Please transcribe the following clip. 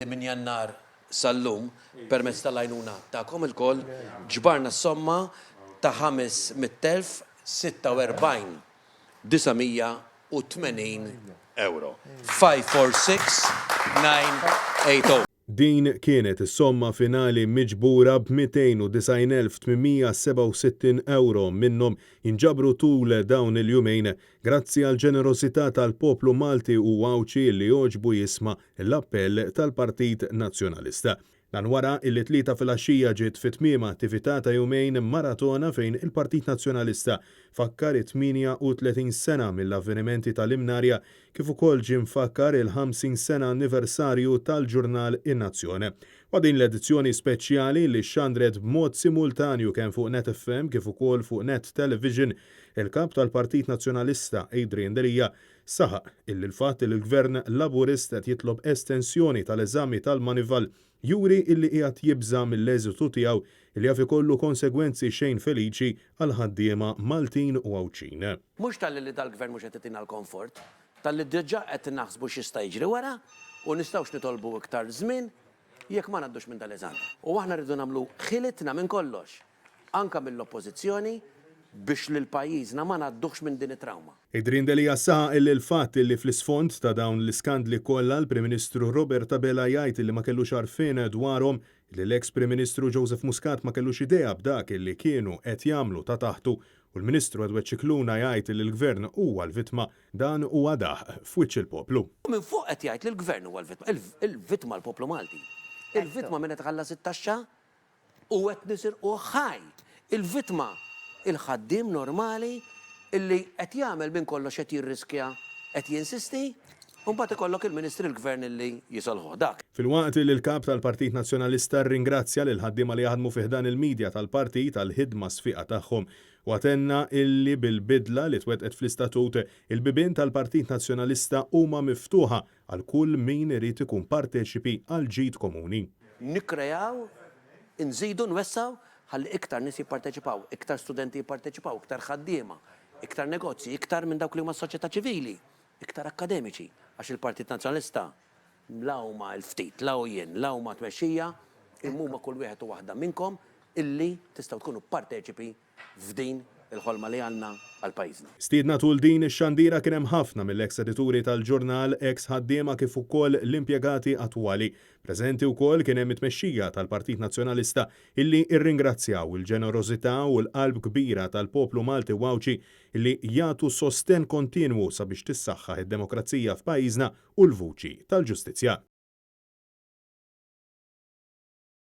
Min Jannar sal-lum permezz tal-għajnuna tagħkom ilkoll ġbarna somma ta' 546,980 euro. 546,980. Din kienet is-somma finali miġbura b'290,867 euro minnhom jinġabru tul dawn il-jumejn grazzi għal ġenerosità tal-poplu Malti u Wawċi li joġbu jisma' l-appell tal-Partit Nazzjonalista. Dan wara illi 3 fil-għaxija ġiet fit-tmiema attività ta' jumejn maratona fejn il-Partit Nazzjonalista fakkar 38 sena mill-avvenimenti tal-Imnarja kif ukoll ġie mfakkar il-50 sena anniversarju tal-ġurnal In-Nazzjon. Wa din l-edizzjoni speċjali li xandret b'mod simultanju kemm fuq Net FM kif ukoll fuq Net Television, il-kap tal-Partit Nazzjonalista Adrian Delija saħaq illi l-fatt li l-Gvern Laburist qed jitlob estensjoni tal-eżami tal-Manival juri illi qiegħed jibża mill-eżitu tiegħu illi jaf ikollu konsegwenzi xejn feliċi għal ħaddiema Maltin u Għawċin. Mhux tal-li dal-Gvern mhux qed itina l-komfort, tal-li diġà qed naħsbu x'jista' jiġri wara u nistgħux nitolbu iktar żmien jekk ma ngħaddux minn dal-eżami. U aħna rridu nagħmlu ħilitna minn kollox, anke mill-oppożizzjoni biex lil pajjiżna ma ngħaddux minn din it-trawma. Adrian Delija saħaq illi l-fatt illi fl-isfond ta' dawn l-iskandli kollha l-Prim Ministru Robert Abela jgħid illi ma kellux għarfien dwarhom li l-eks Prim Ministru Joseph Muscat ma kellux idea b'dak illi kienu qed jagħmlu ta' taħtu u l-Ministru Edward Cicluna jgħid li l-Gvern huwa l-vittma dan huwa daħ f'wiċċ il-poplu. Minn fuq qed jgħid li l-Gvern huwa l-vittma, il-vittma l-poplu Malti. Il-vittma min qed iħallas it-taxxa u qed nisirqu ħaj. Il-vittma il-ħaddiem normali illi qed jagħmel minn kollox qed jirriskja qed jinsisti u mbagħad ikollok il-Ministri l-Gvern illi jisolħu dak. Fil-waqt li l-kap tal-Partit Nazzjonalista rringrazzja lil ħaddiema li jaħdmu fih dan il-medja tal-partit tal-ħidma sfiqa tagħhom u għatenna illi bil-bidla li twettqet fl-istatut il-bibien tal-Partit Nazzjonalista huma miftuħa għal kull min irid ikun parteċipi għal ġid komuni. Nikkrejaw, inżidu nwessaw ħalli iktar nies jipparteċipaw, iktar studenti jipparteċipaw, iktar ħaddiema, iktar negozji, iktar minn dawk li huma s-soċjetà ċivili, iktar akademiċi, għax il-Partit Nazzjonalista law ma l-ftit, law jien, law ma tmexxija, imma kull wieħed u waħda minnkom illi tistgħu tkunu parteċipi f'din il-ħolma li għandna għal pajjiżna. Stiedna tul din ix-xandira kien hemm ħafna mill-eks edituri tal-ġurnal eks ħaddiema kif ukoll l-impjegati attwali. Preżenti wkoll kien hemm it-tmexxija tal-Partit Nazzjonalista illi rringrazzjaw il-ġenerożità u l-qalb kbira tal-poplu Malti Wawċi illi jagħtu sosten kontinwu sabiex tissaħħaħ id-demokrazija f'pajjiżna u l-vuċi tal-ġustizzja.